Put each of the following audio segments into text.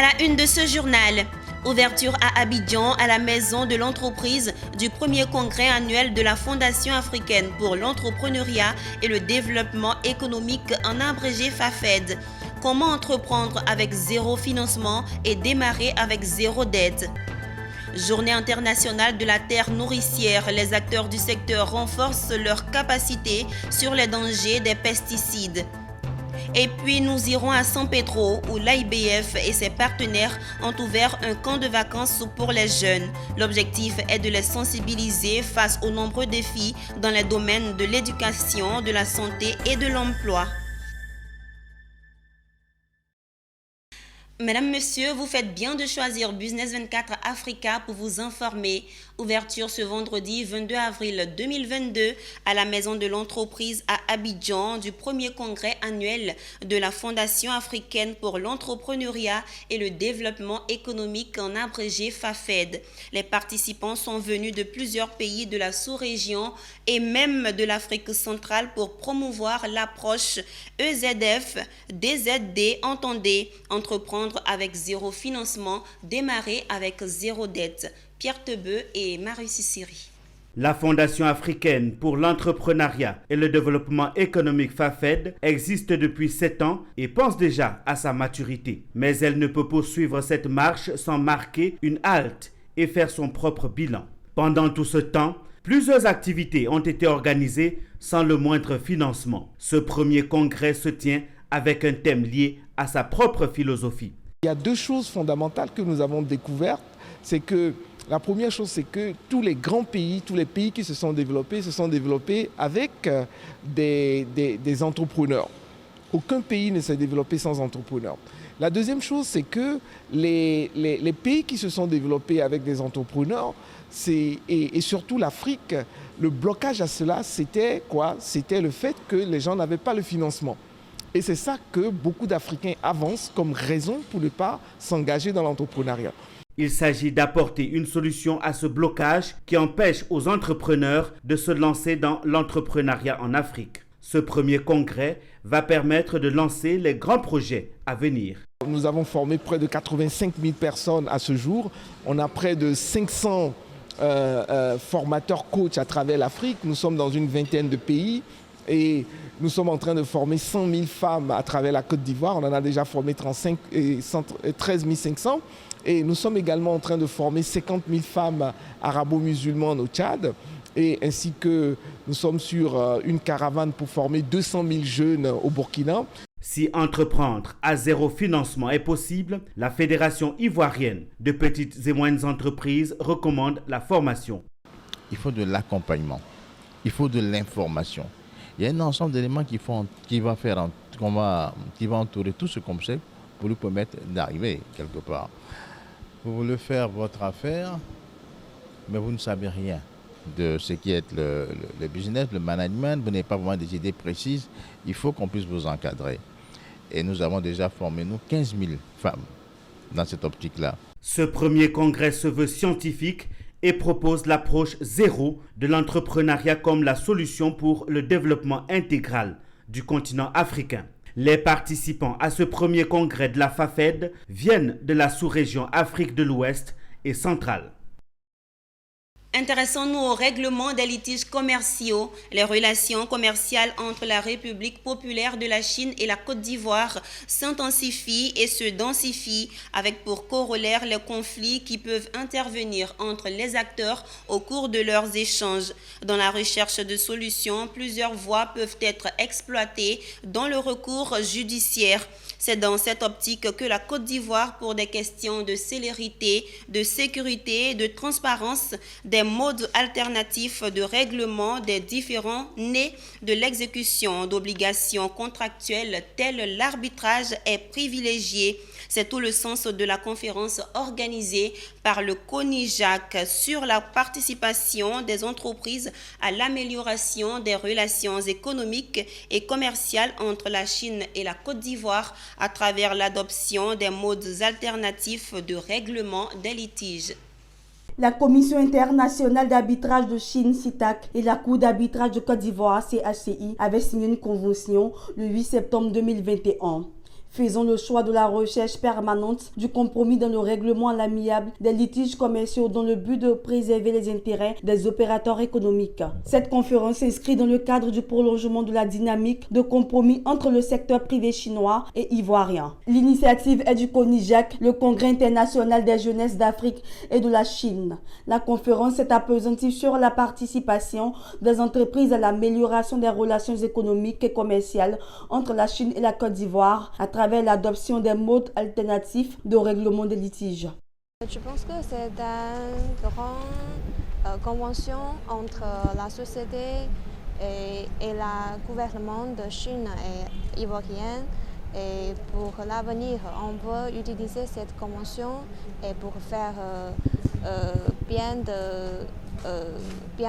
À la une de ce journal, ouverture à Abidjan à la maison de l'entreprise du premier congrès annuel de la Fondation africaine pour l'entrepreneuriat et le développement économique en abrégé FAFED. Comment entreprendre avec zéro financement et démarrer avec zéro dette? Journée internationale de la terre nourricière, les acteurs du secteur renforcent leur capacité sur les dangers des pesticides. Et puis nous irons à San Pedro où l'IBF et ses partenaires ont ouvert un camp de vacances pour les jeunes. L'objectif est de les sensibiliser face aux nombreux défis dans les domaines de l'éducation, de la santé et de l'emploi. Mesdames, Messieurs, vous faites bien de choisir Business 24 Africa pour vous informer. Ouverture ce vendredi 22 avril 2022 à la maison de l'entreprise à Abidjan du premier congrès annuel de la Fondation africaine pour l'entrepreneuriat et le développement économique en abrégé FAFED. Les participants sont venus de plusieurs pays de la sous-région et même de l'Afrique centrale pour promouvoir l'approche EZF, DZD, entendez, entreprendre avec zéro financement, démarrer avec zéro dette. Pierre Tebeu et Marie Sissiri. La Fondation africaine pour l'entrepreneuriat et le développement économique FAFED existe depuis 7 ans et pense déjà à sa maturité. Mais elle ne peut poursuivre cette marche sans marquer une halte et faire son propre bilan. Pendant tout ce temps, plusieurs activités ont été organisées sans le moindre financement. Ce premier congrès se tient avec un thème lié à sa propre philosophie. Il y a deux choses fondamentales que nous avons découvertes. C'est que la première chose, c'est que tous les grands pays, tous les pays qui se sont développés avec des entrepreneurs. Aucun pays ne s'est développé sans entrepreneurs. La deuxième chose, c'est que les pays qui se sont développés avec des entrepreneurs, et surtout l'Afrique, le blocage à cela, c'était quoi? C'était le fait que les gens n'avaient pas le financement. Et c'est ça que beaucoup d'Africains avancent comme raison pour ne pas s'engager dans l'entrepreneuriat. Il s'agit d'apporter une solution à ce blocage qui empêche aux entrepreneurs de se lancer dans l'entrepreneuriat en Afrique. Ce premier congrès va permettre de lancer les grands projets à venir. Nous avons formé près de 85 000 personnes à ce jour. On a près de 500 formateurs coachs à travers l'Afrique. Nous sommes dans une vingtaine de pays. Et nous sommes en train de former 100 000 femmes à travers la Côte d'Ivoire. On en a déjà formé 13 500. Et nous sommes également en train de former 50 000 femmes arabo-musulmanes au Tchad. Et ainsi que nous sommes sur une caravane pour former 200 000 jeunes au Burkina. Si entreprendre à zéro financement est possible, la Fédération ivoirienne de petites et moyennes entreprises recommande la formation. Il faut de l'accompagnement, il faut de l'information. Il y a un ensemble d'éléments qui va entourer tout ce concept pour lui permettre d'arriver quelque part. Vous voulez faire votre affaire, mais vous ne savez rien de ce qui est le business, le management, vous n'avez pas vraiment des idées précises, il faut qu'on puisse vous encadrer. Et nous avons déjà formé, 15 000 femmes dans cette optique-là. Ce premier congrès se veut scientifique et propose l'approche zéro de l'entrepreneuriat comme la solution pour le développement intégral du continent africain. Les participants à ce premier congrès de la FAFED viennent de la sous-région Afrique de l'Ouest et centrale. Intéressons-nous au règlement des litiges commerciaux. Les relations commerciales entre la République populaire de la Chine et la Côte d'Ivoire s'intensifient et se densifient avec pour corollaire les conflits qui peuvent intervenir entre les acteurs au cours de leurs échanges. Dans la recherche de solutions, plusieurs voies peuvent être exploitées dans le recours judiciaire. C'est dans cette optique que la Côte d'Ivoire, pour des questions de célérité, de sécurité, de transparence, des modes alternatifs de règlement des différends nés de l'exécution d'obligations contractuelles telles l'arbitrage est privilégié. C'est tout le sens de la conférence organisée par le CONIJAC sur la participation des entreprises à l'amélioration des relations économiques et commerciales entre la Chine et la Côte d'Ivoire à travers l'adoption des modes alternatifs de règlement des litiges. La Commission internationale d'arbitrage de Chine, CITAC, et la Cour d'arbitrage de Côte d'Ivoire, CHCI, avaient signé une convention le 8 septembre 2021. Faisons le choix de la recherche permanente du compromis dans le règlement à l'amiable des litiges commerciaux dans le but de préserver les intérêts des opérateurs économiques. Cette conférence s'inscrit dans le cadre du prolongement de la dynamique de compromis entre le secteur privé chinois et ivoirien. L'initiative est du CONIJAC, le Congrès international des jeunesses d'Afrique et de la Chine. La conférence s'est appesantie sur la participation des entreprises à l'amélioration des relations économiques et commerciales entre la Chine et la Côte d'Ivoire à travers l'adoption des modes alternatifs de règlement des litiges. Je pense que c'est une grande convention entre la société et le gouvernement de Chine et ivoirienne. Et pour l'avenir, on veut utiliser cette convention et pour faire bien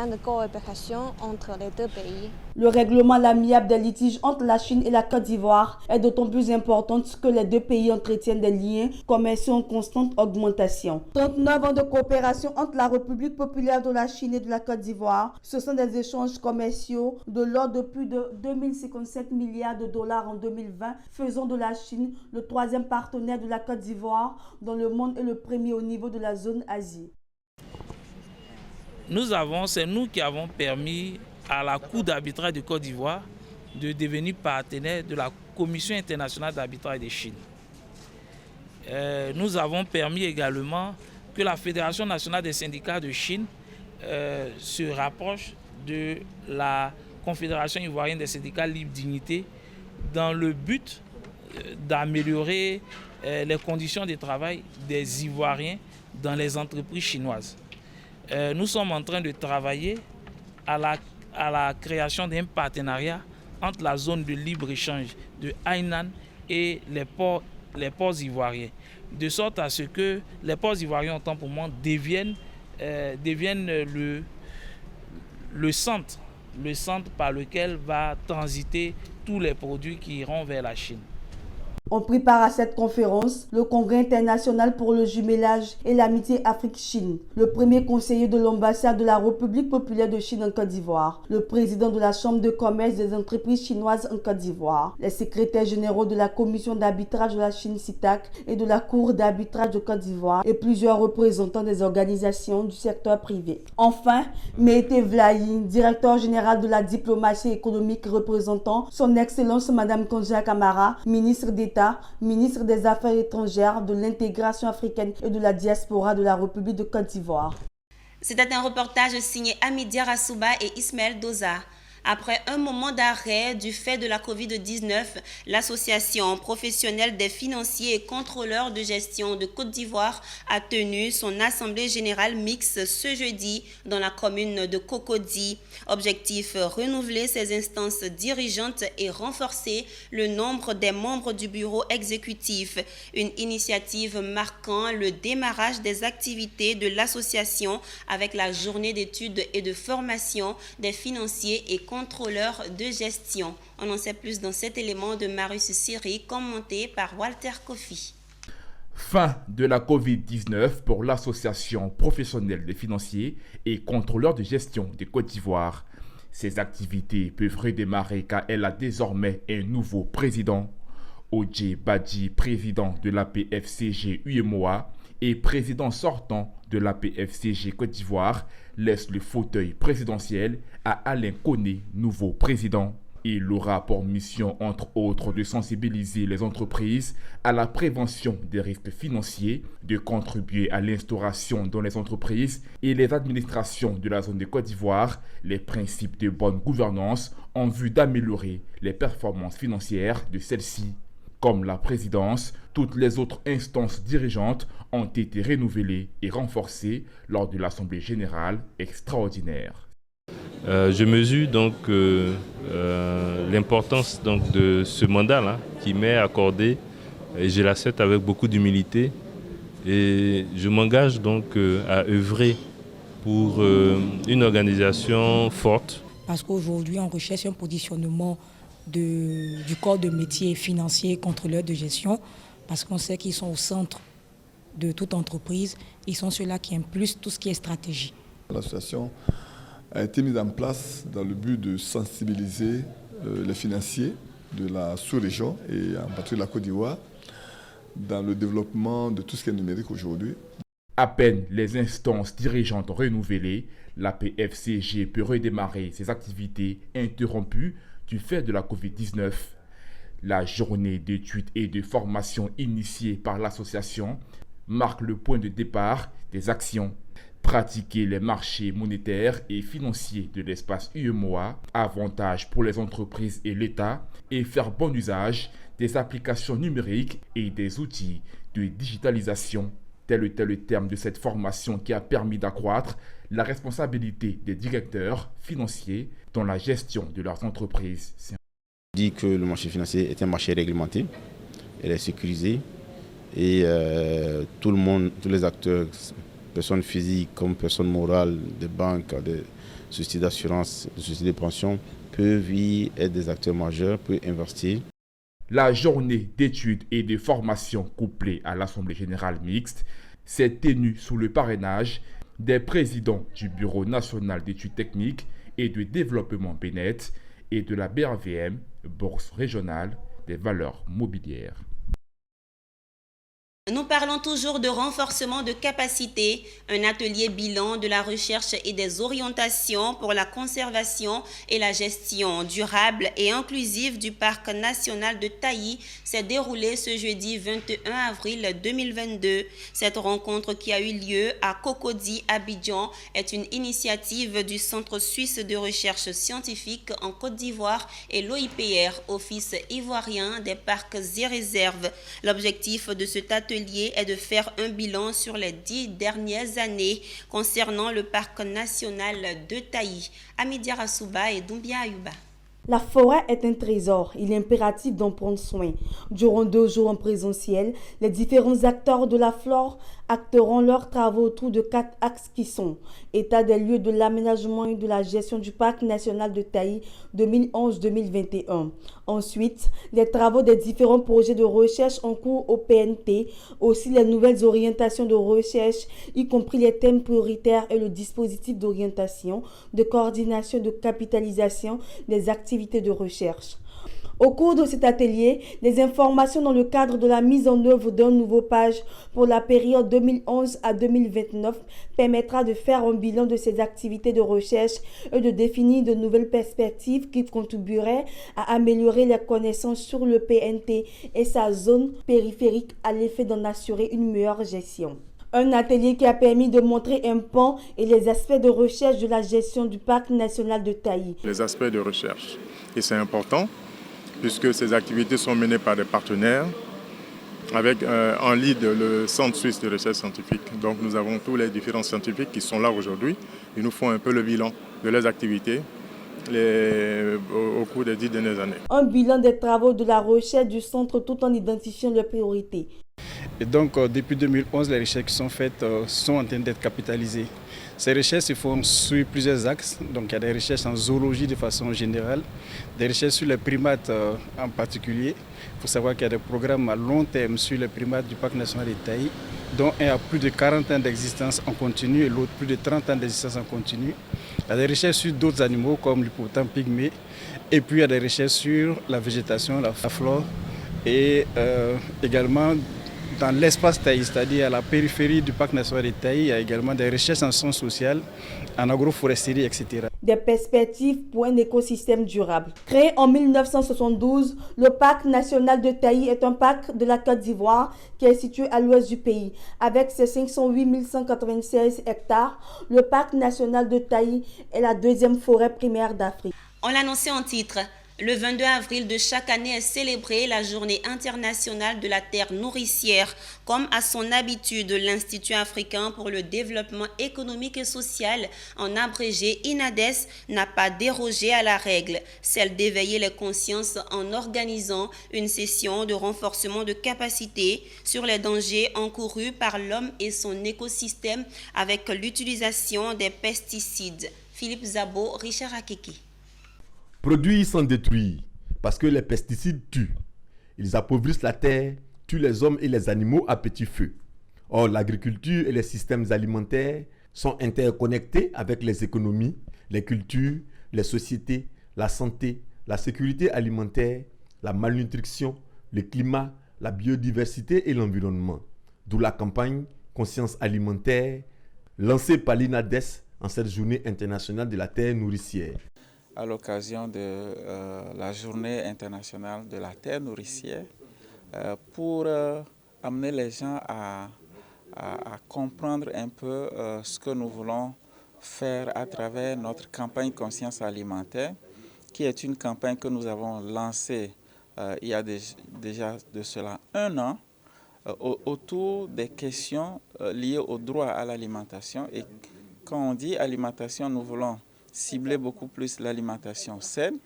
de coopération entre les deux pays. Le règlement à l'amiable des litiges entre la Chine et la Côte d'Ivoire est d'autant plus important que les deux pays entretiennent des liens commerciaux en constante augmentation. 39 ans de coopération entre la République populaire de la Chine et de la Côte d'Ivoire, ce sont des échanges commerciaux de l'ordre de plus de 2057 milliards de dollars en 2020, faisant de la Chine le troisième partenaire de la Côte d'Ivoire dans le monde et le premier au niveau de la zone Asie. C'est nous qui avons permis à la Cour d'arbitrage de Côte d'Ivoire de devenir partenaire de la Commission internationale d'arbitrage de Chine. Nous avons permis également que la Fédération nationale des syndicats de Chine se rapproche de la Confédération ivoirienne des syndicats Libre Dignité dans le but d'améliorer les conditions de travail des Ivoiriens dans les entreprises chinoises. Nous sommes en train de travailler à la création d'un partenariat entre la zone de libre-échange de Hainan et les ports ivoiriens, de sorte à ce que les ports ivoiriens, autant pour moi, deviennent le centre par lequel va transiter tous les produits qui iront vers la Chine. On prit part à cette conférence le Congrès international pour le jumelage et l'amitié Afrique-Chine, le premier conseiller de l'ambassade de la République populaire de Chine en Côte d'Ivoire, le président de la Chambre de commerce des entreprises chinoises en Côte d'Ivoire, les secrétaires généraux de la Commission d'arbitrage de la Chine CITAC et de la Cour d'arbitrage de Côte d'Ivoire et plusieurs représentants des organisations du secteur privé. Enfin, Meïté Vlahi, directeur général de la diplomatie économique représentant son Excellence Madame Konja Camara, ministre d'État, ministre des Affaires étrangères, de l'intégration africaine et de la diaspora de la République de Côte d'Ivoire. C'était un reportage signé Amidia Rassouba et Ismaël Doza. Après un moment d'arrêt du fait de la Covid-19, l'Association professionnelle des financiers et contrôleurs de gestion de Côte d'Ivoire a tenu son assemblée générale mixte ce jeudi dans la commune de Cocody. Objectif, renouveler ses instances dirigeantes et renforcer le nombre des membres du bureau exécutif. Une initiative marquant le démarrage des activités de l'association avec la journée d'études et de formation des financiers et contrôleur de gestion. On en sait plus dans cet élément de Marius Siri, commenté par Walter Kofi. Fin de la Covid-19 pour l'Association professionnelle des financiers et contrôleurs de gestion de Côte d'Ivoire. Ces activités peuvent redémarrer car elle a désormais un nouveau président. Odje Badji, président de l'APFCG UEMOA et président sortant de l'APFCG Côte d'Ivoire, laisse le fauteuil présidentiel à Alain Koné, nouveau président. Il aura pour mission, entre autres, de sensibiliser les entreprises à la prévention des risques financiers, de contribuer à l'instauration dans les entreprises et les administrations de la zone de Côte d'Ivoire les principes de bonne gouvernance en vue d'améliorer les performances financières de celles-ci. Comme la présidence, toutes les autres instances dirigeantes ont été renouvelées et renforcées lors de l'Assemblée générale extraordinaire. Je mesure donc l'importance donc de ce mandat-là qui m'est accordé et je l'accepte avec beaucoup d'humilité et je m'engage donc à œuvrer pour une organisation forte. Parce qu'aujourd'hui on recherche un positionnement du corps de métier financier contrôleur de gestion parce qu'on sait qu'ils sont au centre de toute entreprise, ils sont ceux-là qui impulsent tout ce qui est stratégie. L'association a été mise en place dans le but de sensibiliser les financiers de la sous-région et en particulier de la Côte d'Ivoire dans le développement de tout ce qui est numérique aujourd'hui. À peine les instances dirigeantes renouvelées, la PFCG peut redémarrer ses activités interrompues du fait de la Covid-19. La journée d'études et de formation initiée par l'association marque le point de départ des actions. Pratiquer les marchés monétaires et financiers de l'espace UEMOA, avantage pour les entreprises et l'État, et faire bon usage des applications numériques et des outils de digitalisation. Tel était le terme de cette formation qui a permis d'accroître la responsabilité des directeurs financiers dans la gestion de leurs entreprises. On dit que le marché financier est un marché réglementé, il est sécurisé et tout le monde, tous les acteurs, personnes physiques comme personnes morales, des banques, des sociétés d'assurance, des sociétés de pension, peuvent y être des acteurs majeurs, peuvent investir. La journée d'études et de formation couplée à l'Assemblée générale mixte s'est tenue sous le parrainage des présidents du Bureau national d'études techniques et de développement BNET et de la BRVM, Bourse régionale des valeurs mobilières. Nous parlons toujours de renforcement de capacité, un atelier bilan de la recherche et des orientations pour la conservation et la gestion durable et inclusive du parc national de Taï s'est déroulé ce jeudi 21 avril 2022. Cette rencontre qui a eu lieu à Cocody, Abidjan, est une initiative du Centre suisse de recherche scientifique en Côte d'Ivoire et l'OIPR, Office ivoirien des parcs et réserves. L'objectif de cet atelier est de faire un bilan sur les 10 dernières années concernant le parc national de Taï. Amidia Rassouba et Doumbia Ayuba. La forêt est un trésor, il est impératif d'en prendre soin. Durant 2 jours en présentiel, les différents acteurs de la flore acteront leurs travaux autour de 4 axes qui sont état des lieux de l'aménagement et de la gestion du parc national de Taï 2011-2021. Ensuite, les travaux des différents projets de recherche en cours au PNT, aussi les nouvelles orientations de recherche, y compris les thèmes prioritaires et le dispositif d'orientation, de coordination et de capitalisation des activités de recherche. Au cours de cet atelier, des informations dans le cadre de la mise en œuvre d'un nouveau page pour la période 2011 à 2029 permettra de faire un bilan de ces activités de recherche et de définir de nouvelles perspectives qui contribueraient à améliorer les connaissances sur le PNT et sa zone périphérique à l'effet d'en assurer une meilleure gestion. Un atelier qui a permis de montrer un pan et les aspects de recherche de la gestion du parc national de Taï. Les aspects de recherche, et c'est important, puisque ces activités sont menées par des partenaires, avec en lead le Centre suisse de recherche scientifique. Donc nous avons tous les différents scientifiques qui sont là aujourd'hui. Ils nous font un peu le bilan de leurs activités au cours des 10 dernières années. Un bilan des travaux de la recherche du centre tout en identifiant leurs priorités. Et donc depuis 2011, les recherches qui sont faites sont en train d'être capitalisées. Ces recherches se font sur plusieurs axes. Donc il y a des recherches en zoologie de façon générale, des recherches sur les primates en particulier. Il faut savoir qu'il y a des programmes à long terme sur les primates du parc national de Taï, dont un a plus de 40 ans d'existence en continu et l'autre plus de 30 ans d'existence en continu. Il y a des recherches sur d'autres animaux comme l'hippopotame pygmée. Et puis il y a des recherches sur la végétation, la flore et également dans l'espace Taï, c'est-à-dire à la périphérie du parc national de Taï, il y a également des recherches en sciences sociales, en agroforesterie, etc. Des perspectives pour un écosystème durable. Créé en 1972, le parc national de Taï est un parc de la Côte d'Ivoire qui est situé à l'ouest du pays. Avec ses 508 196 hectares, le parc national de Taï est la 2e forêt primaire d'Afrique. On l'annonçait en titre. Le 22 avril de chaque année est célébrée la Journée internationale de la terre nourricière. Comme à son habitude, l'Institut africain pour le développement économique et social, en abrégé INADES, n'a pas dérogé à la règle, celle d'éveiller les consciences en organisant une session de renforcement de capacité sur les dangers encourus par l'homme et son écosystème avec l'utilisation des pesticides. Philippe Zabo, Richard Akeki. Produire sans détruire, parce que les pesticides tuent. Ils appauvrissent la terre, tuent les hommes et les animaux à petit feu. Or, l'agriculture et les systèmes alimentaires sont interconnectés avec les économies, les cultures, les sociétés, la santé, la sécurité alimentaire, la malnutrition, le climat, la biodiversité et l'environnement. D'où la campagne Conscience alimentaire lancée par l'INADES en cette journée internationale de la terre nourricière. À l'occasion de la journée internationale de la terre nourricière, pour amener les gens à comprendre un peu ce que nous voulons faire à travers notre campagne Conscience alimentaire, qui est une campagne que nous avons lancée il y a déjà de cela 1 an, autour des questions liées au droit à l'alimentation. Et quand on dit alimentation, nous voulons cibler beaucoup plus l'alimentation saine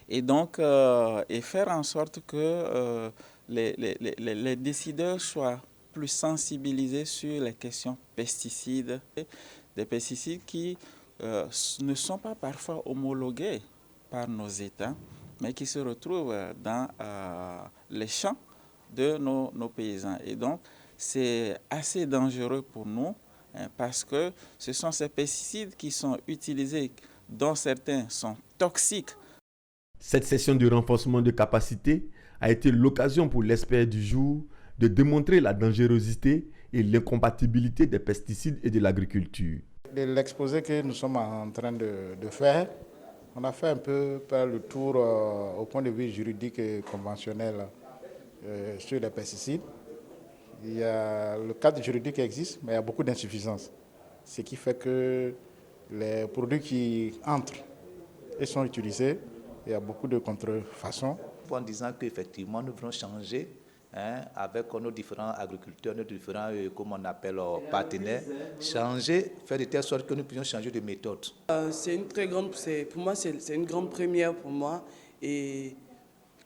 et donc et faire en sorte que les décideurs soient plus sensibilisés sur les questions pesticides, des pesticides qui ne sont pas parfois homologués par nos États, mais qui se retrouvent dans les champs de nos paysans. Et donc, c'est assez dangereux pour nous parce que ce sont ces pesticides qui sont utilisés, dont certains sont toxiques. Cette session de renforcement de capacité a été l'occasion pour l'expert du jour de démontrer la dangerosité et l'incompatibilité des pesticides et de l'agriculture. De l'exposé que nous sommes en train de faire, on a fait un peu le tour au point de vue juridique et conventionnel sur les pesticides. Il y a, le cadre juridique existe, mais il y a beaucoup d'insuffisances. Ce qui fait que les produits qui entrent et sont utilisés, il y a beaucoup de contrefaçons. En disant qu'effectivement, nous voulons changer avec nos différents agriculteurs, nos différents, comme on appelle, partenaires, changer, faire de telle sorte que nous puissions changer de méthode. C'est une très grande, pour moi, c'est une grande première pour moi. Et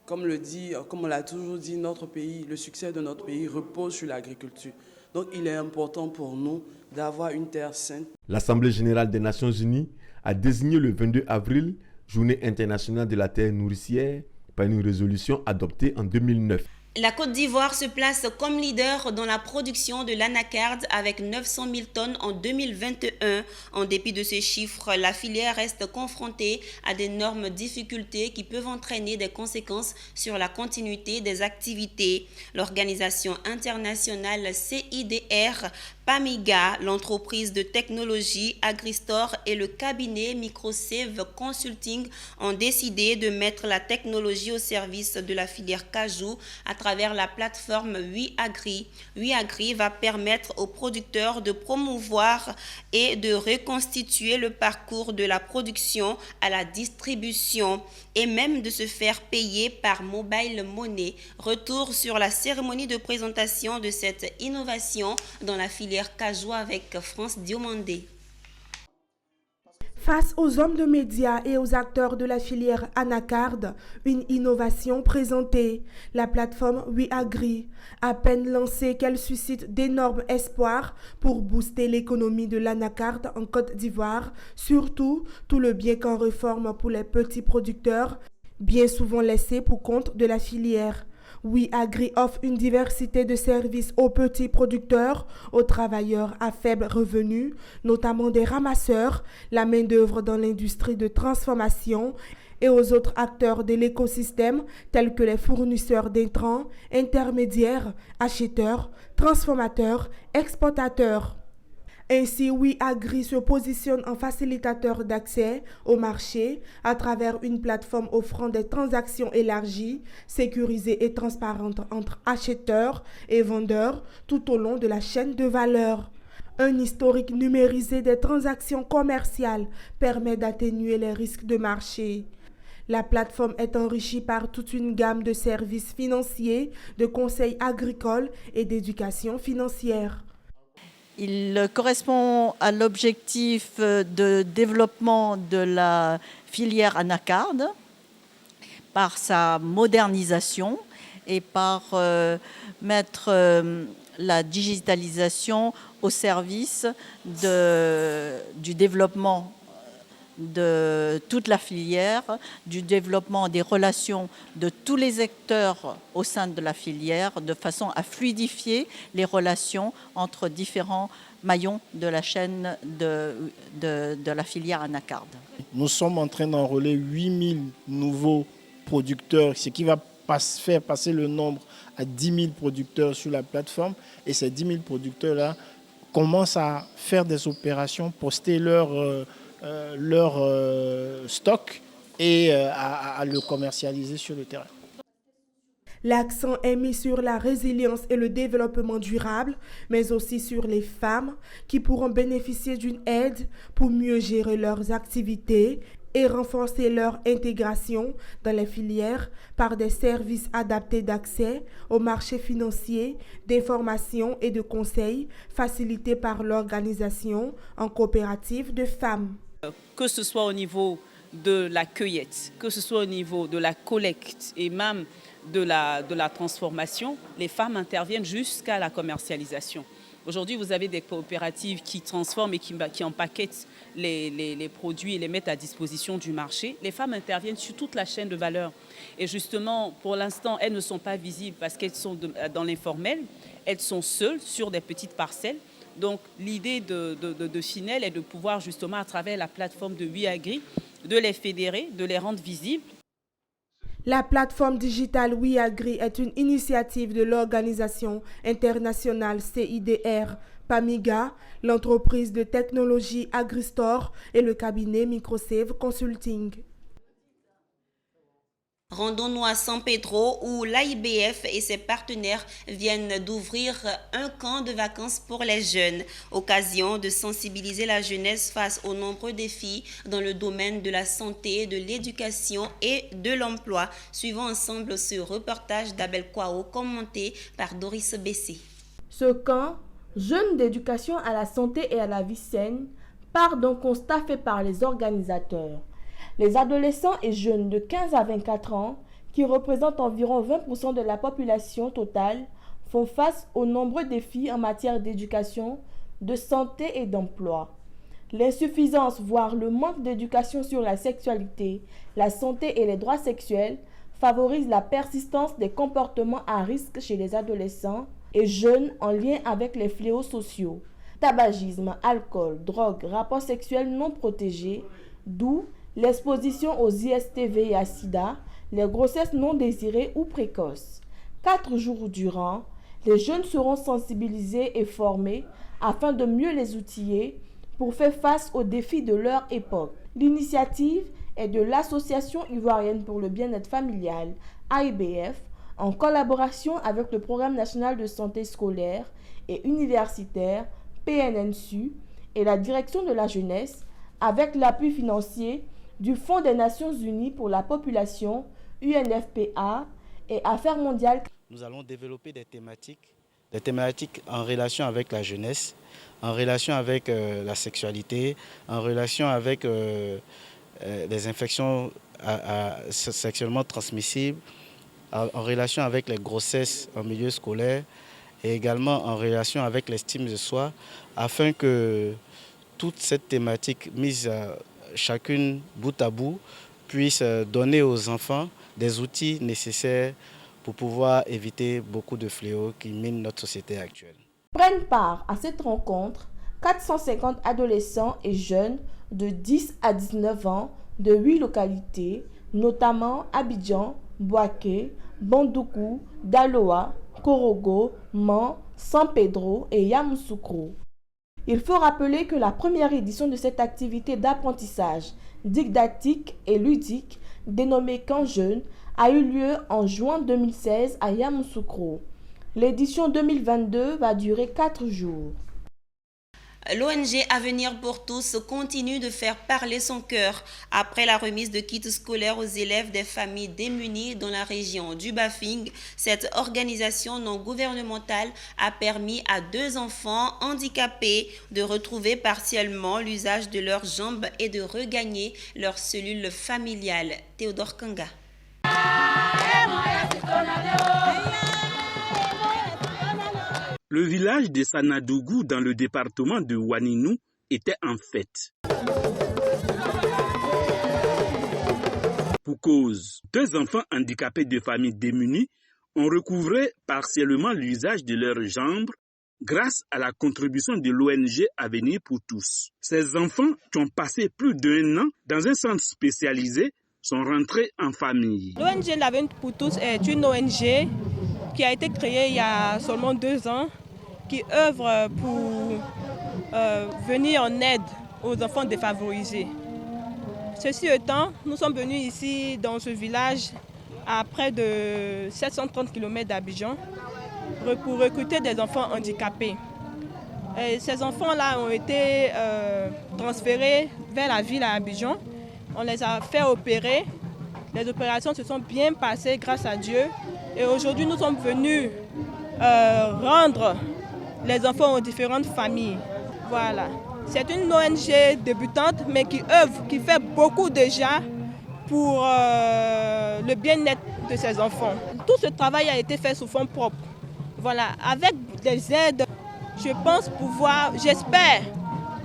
comme on l'a toujours dit, notre pays, le succès de notre pays repose sur l'agriculture. Donc il est important pour nous d'avoir une terre saine. L'Assemblée générale des Nations unies a désigné le 22 avril, Journée internationale de la terre nourricière, par une résolution adoptée en 2009. La Côte d'Ivoire se place comme leader dans la production de l'anacarde avec 900 000 tonnes en 2021. En dépit de ces chiffres, la filière reste confrontée à d'énormes difficultés qui peuvent entraîner des conséquences sur la continuité des activités. L'organisation internationale CIDR, PAMIGA, l'entreprise de technologie Agristore et le cabinet Microsave Consulting ont décidé de mettre la technologie au service de la filière cajou à travers la plateforme WeAgri. WeAgri va permettre aux producteurs de promouvoir et de reconstituer le parcours de la production à la distribution et même de se faire payer par mobile money. Retour sur la cérémonie de présentation de cette innovation dans la filière cajou avec France Diomandé. Face aux hommes de médias et aux acteurs de la filière anacarde, une innovation présentée. La plateforme WeAgri, à peine lancée qu'elle suscite d'énormes espoirs pour booster l'économie de l'anacarde en Côte d'Ivoire, surtout tout le bien qu'en réforme pour les petits producteurs, bien souvent laissés pour compte de la filière. WeAgri offre une diversité de services aux petits producteurs, aux travailleurs à faible revenu, notamment des ramasseurs, la main-d'œuvre dans l'industrie de transformation et aux autres acteurs de l'écosystème tels que les fournisseurs d'intrants, intermédiaires, acheteurs, transformateurs, exportateurs. Ainsi, WeAgri se positionne en facilitateur d'accès au marché à travers une plateforme offrant des transactions élargies, sécurisées et transparentes entre acheteurs et vendeurs tout au long de la chaîne de valeur. Un historique numérisé des transactions commerciales permet d'atténuer les risques de marché. La plateforme est enrichie par toute une gamme de services financiers, de conseils agricoles et d'éducation financière. Il correspond à l'objectif de développement de la filière anacarde par sa modernisation et par mettre la digitalisation au service du développement de toute la filière, du développement des relations de tous les acteurs au sein de la filière, de façon à fluidifier les relations entre différents maillons de la chaîne de la filière anacarde. Nous sommes en train d'enrôler 8000 nouveaux producteurs, ce qui va faire passer le nombre à 10 000 producteurs sur la plateforme. Et ces 10 000 producteurs-là commencent à faire des opérations, poster leur stock et à le commercialiser sur le terrain. L'accent est mis sur la résilience et le développement durable, mais aussi sur les femmes qui pourront bénéficier d'une aide pour mieux gérer leurs activités et renforcer leur intégration dans les filières par des services adaptés d'accès aux marchés financiers, d'information et de conseil facilités par l'organisation en coopérative de femmes. Que ce soit au niveau de la cueillette, que ce soit au niveau de la collecte et même de la transformation, les femmes interviennent jusqu'à la commercialisation. Aujourd'hui, vous avez des coopératives qui transforment et qui empaquettent les produits et les mettent à disposition du marché. Les femmes interviennent sur toute la chaîne de valeur. Et justement, pour l'instant, elles ne sont pas visibles parce qu'elles sont dans l'informel. Elles sont seules sur des petites parcelles. Donc, l'idée de Finel est de pouvoir justement, à travers la plateforme de WeAgri, de les fédérer, de les rendre visibles. La plateforme digitale WeAgri est une initiative de l'organisation internationale CIDR PAMIGA, l'entreprise de technologie Agristore et le cabinet Microsave Consulting. Rendons-nous à San Pedro où l'AIBF et ses partenaires viennent d'ouvrir un camp de vacances pour les jeunes, occasion de sensibiliser la jeunesse face aux nombreux défis dans le domaine de la santé, de l'éducation et de l'emploi. Suivons ensemble ce reportage d'Abel Kwao commenté par Doris Bessé. Ce camp, Jeunes d'éducation à la santé et à la vie saine, part d'un constat fait par les organisateurs. Les adolescents et jeunes de 15 à 24 ans, qui représentent environ 20% de la population totale, font face aux nombreux défis en matière d'éducation, de santé et d'emploi. L'insuffisance, voire le manque d'éducation sur la sexualité, la santé et les droits sexuels favorise la persistance des comportements à risque chez les adolescents et jeunes en lien avec les fléaux sociaux. Tabagisme, alcool, drogue, rapports sexuels non protégés, d'où l'exposition aux IST-VIH et à SIDA, les grossesses non désirées ou précoces. 4 jours durant, les jeunes seront sensibilisés et formés afin de mieux les outiller pour faire face aux défis de leur époque. L'initiative est de l'Association ivoirienne pour le bien-être familial, AIBF, en collaboration avec le Programme national de santé scolaire et universitaire, PNNSU, et la Direction de la jeunesse, avec l'appui financier du Fonds des Nations Unies pour la population, UNFPA et Affaires mondiales. Nous allons développer des thématiques en relation avec la jeunesse, en relation avec la sexualité, en relation avec les infections sexuellement transmissibles, en relation avec les grossesses en milieu scolaire et également en relation avec l'estime de soi, afin que toute cette thématique mise chacune bout à bout puisse donner aux enfants des outils nécessaires pour pouvoir éviter beaucoup de fléaux qui minent notre société actuelle. Prennent part à cette rencontre 450 adolescents et jeunes de 10 à 19 ans de 8 localités, notamment Abidjan, Bouaké, Bandoukou, Daloa, Korogo, Man, San Pedro et Yamoussoukro. Il faut rappeler que la première édition de cette activité d'apprentissage didactique et ludique, dénommée Camp Jeune, a eu lieu en juin 2016 à Yamoussoukro. L'édition 2022 va durer 4 jours. L'ONG Avenir pour tous continue de faire parler son cœur après la remise de kits scolaires aux élèves des familles démunies dans la région du Bafing. Cette organisation non gouvernementale a permis à 2 enfants handicapés de retrouver partiellement l'usage de leurs jambes et de regagner leur cellule familiale. Théodore Kanga. Le village de Sanadougou dans le département de Ouaninou était en fête. Pour cause, 2 enfants handicapés de familles démunies ont recouvré partiellement l'usage de leurs jambes grâce à la contribution de l'ONG Avenir pour tous. Ces enfants qui ont passé plus d'1 an dans un centre spécialisé sont rentrés en famille. L'ONG L'Avenir pour tous est une ONG qui a été créée il y a seulement 2 ans, qui œuvre pour venir en aide aux enfants défavorisés. Ceci étant, nous sommes venus ici dans ce village à près de 730 km d'Abidjan pour recruter des enfants handicapés. Et ces enfants-là ont été transférés vers la ville à Abidjan. On les a fait opérer. Les opérations se sont bien passées grâce à Dieu. Et aujourd'hui, nous sommes venus rendre les enfants aux différentes familles. Voilà. C'est une ONG débutante, mais qui œuvre, qui fait beaucoup déjà pour le bien-être de ces enfants. Tout ce travail a été fait sous fonds propres. Voilà. Avec des aides, j'espère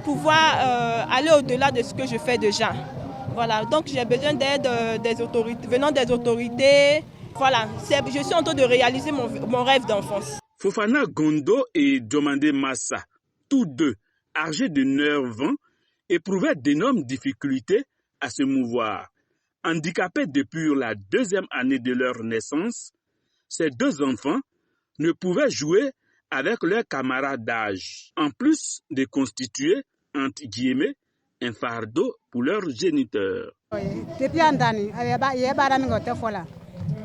pouvoir aller au-delà de ce que je fais déjà. Voilà. Donc j'ai besoin d'aide venant des autorités. Voilà. Je suis en train de réaliser mon rêve d'enfance. Fofana Gondo et Diomandé Massa, tous deux âgés de 9 ans, éprouvaient d'énormes difficultés à se mouvoir. Handicapés depuis la 2e année de leur naissance, ces 2 enfants ne pouvaient jouer avec leurs camarades d'âge, en plus de constituer, entre guillemets, un fardeau pour leurs géniteurs. Depuis un an,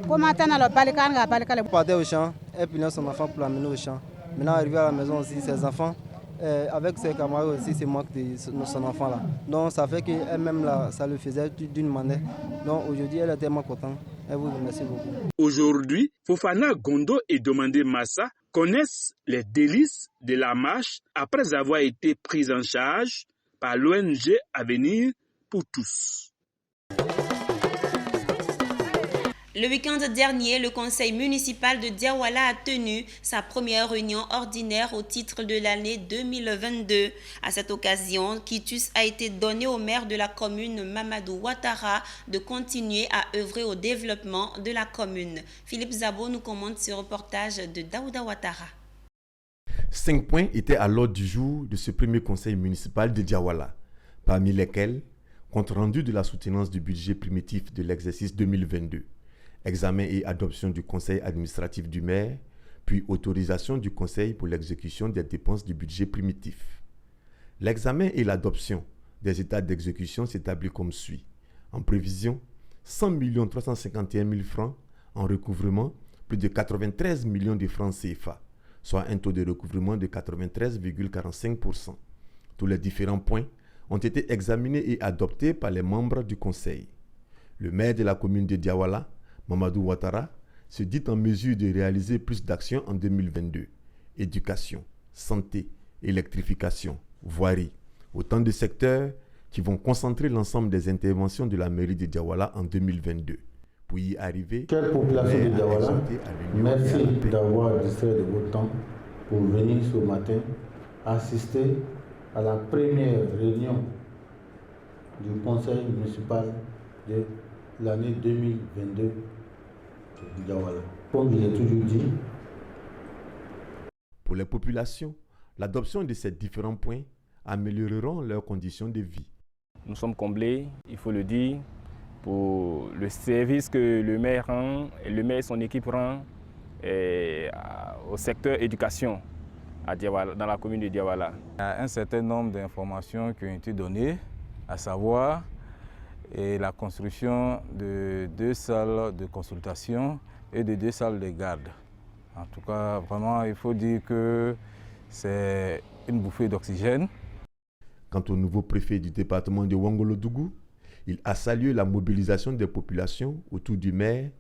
on partait au champ, et puis son enfant pour l'amener au champ. Maintenant, arrivé à la maison aussi, ses enfants, avec ses camarades aussi, c'est moi qui son enfant là. Donc ça fait qu'elle-même là, ça le faisait d'une manière. Donc aujourd'hui, elle est tellement contente. Elle vous remercie beaucoup. Aujourd'hui, Fofana Gondo et Diomandé Massa connaissent les délices de la marche après avoir été pris en charge par l'ONG Avenir pour tous. Le week-end dernier, le conseil municipal de Diawala a tenu sa première réunion ordinaire au titre de l'année 2022. À cette occasion, quitus a été donné au maire de la commune, Mamadou Ouattara, de continuer à œuvrer au développement de la commune. Philippe Zabo nous commente ce reportage de Daouda Ouattara. 5 points étaient à l'ordre du jour de ce premier conseil municipal de Diawala, parmi lesquels compte rendu de la soutenance du budget primitif de l'exercice 2022. Examen et adoption du conseil administratif du maire, puis autorisation du conseil pour l'exécution des dépenses du budget primitif. L'examen et l'adoption des états d'exécution s'établit comme suit. En prévision, 100 351 000 francs. En recouvrement, plus de 93 millions de francs CFA, soit un taux de recouvrement de 93,45%. Tous les différents points ont été examinés et adoptés par les membres du conseil. Le maire de la commune de Diawala, Mamadou Ouattara, se dit en mesure de réaliser plus d'actions en 2022. Éducation, santé, électrification, voirie, autant de secteurs qui vont concentrer l'ensemble des interventions de la mairie de Diawala en 2022. Pour y arriver, chère population de Diawala, merci d'avoir distrait de votre temps pour venir ce matin assister à la première réunion du conseil municipal de l'année 2022 de Diawala. Comme je l'ai toujours dit, pour les populations, l'adoption de ces différents points amélioreront leurs conditions de vie. Nous sommes comblés, il faut le dire, pour le service que le maire rend, et le maire et son équipe rend au secteur éducation à Diawala, dans la commune de Diawala. Il y a un certain nombre d'informations qui ont été données, à savoir la construction de 2 salles de consultation et de 2 salles de garde. En tout cas, vraiment, il faut dire que c'est une bouffée d'oxygène. Quant au nouveau préfet du département de Ouangolodougou, il a salué la mobilisation des populations autour du maire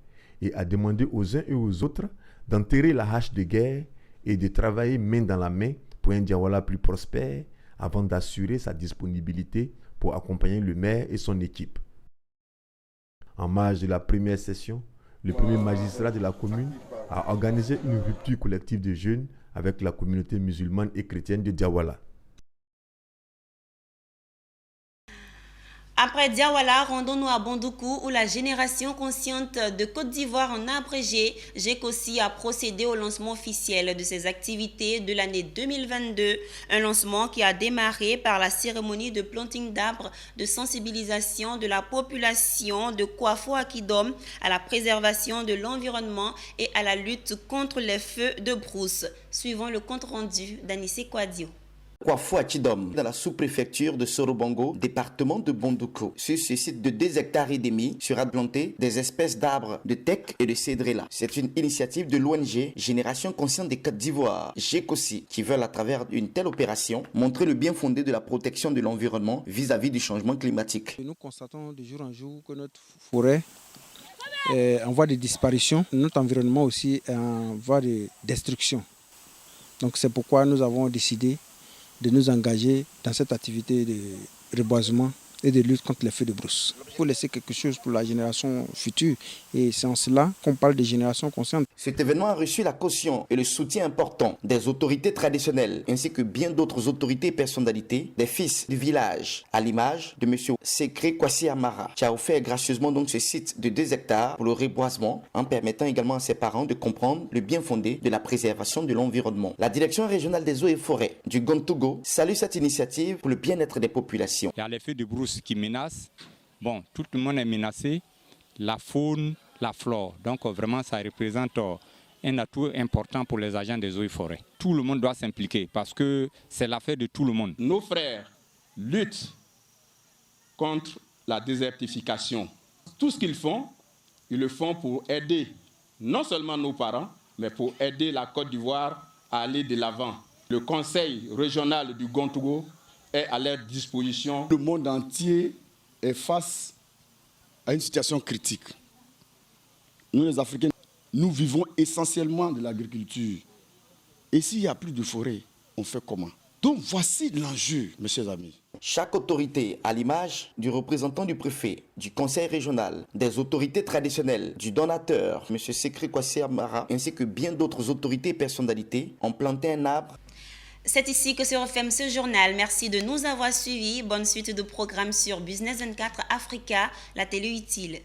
et a demandé aux uns et aux autres d'enterrer la hache de guerre et de travailler main dans la main pour un Diawala plus prospère avant d'assurer sa disponibilité pour accompagner le maire et son équipe. En marge de la première session, le premier magistrat de la commune a organisé une rupture collective de jeûne avec la communauté musulmane et chrétienne de Diawala. Après Diawala, rendons-nous à Bondoukou où la génération consciente de Côte d'Ivoire en a abrégé. GECOSI a procédé au lancement officiel de ses activités de l'année 2022. Un lancement qui a démarré par la cérémonie de planting d'arbres, de sensibilisation de la population de Kouafo Akidom à la préservation de l'environnement et à la lutte contre les feux de brousse. Suivant le compte rendu d'Anissé Kouadio. Kouafo Akidom, dans la sous-préfecture de Sorobango, département de Bondoukou. Sur ce site de 2 hectares et demi sera planté des espèces d'arbres de teck et de cédrela. C'est une initiative de l'ONG Génération Consciente des Côte d'Ivoire, GECOSI, qui veulent à travers une telle opération montrer le bien fondé de la protection de l'environnement vis-à-vis du changement climatique. Nous constatons de jour en jour que notre forêt est en voie de disparition, notre environnement aussi est en voie de destruction. Donc c'est pourquoi nous avons décidé de nous engager dans cette activité de reboisement et de lutte contre les feux de brousse. Il faut laisser quelque chose pour la génération future et c'est en cela qu'on parle de génération consciente. Cet événement a reçu la caution et le soutien important des autorités traditionnelles ainsi que bien d'autres autorités et personnalités, des fils du village, à l'image de M. Sekre Kwasi Amara, qui a offert gracieusement donc ce site de 2 hectares pour le reboisement en permettant également à ses parents de comprendre le bien fondé de la préservation de l'environnement. La direction régionale des eaux et forêts du Gontogo salue cette initiative pour le bien-être des populations. Il y a les feux de brousse qui menacent. Bon, tout le monde est menacé, la faune, la flore. Donc vraiment, ça représente un atout important pour les agents des eaux et forêts. Tout le monde doit s'impliquer parce que c'est l'affaire de tout le monde. Nos frères luttent contre la désertification. Tout ce qu'ils font, ils le font pour aider non seulement nos parents, mais pour aider la Côte d'Ivoire à aller de l'avant. Le conseil régional du Gontogo est à leur disposition. Le monde entier est face à une situation critique. Nous, les Africains, nous vivons essentiellement de l'agriculture. Et s'il n'y a plus de forêt, on fait comment? Donc voici l'enjeu, mes chers amis. Chaque autorité, à l'image du représentant du préfet, du conseil régional, des autorités traditionnelles, du donateur, M. Sekre Kwasi Amara, ainsi que bien d'autres autorités et personnalités, ont planté un arbre. C'est ici que se referme ce journal. Merci de nous avoir suivis. Bonne suite de programmes sur Business 24 Africa, la télé utile.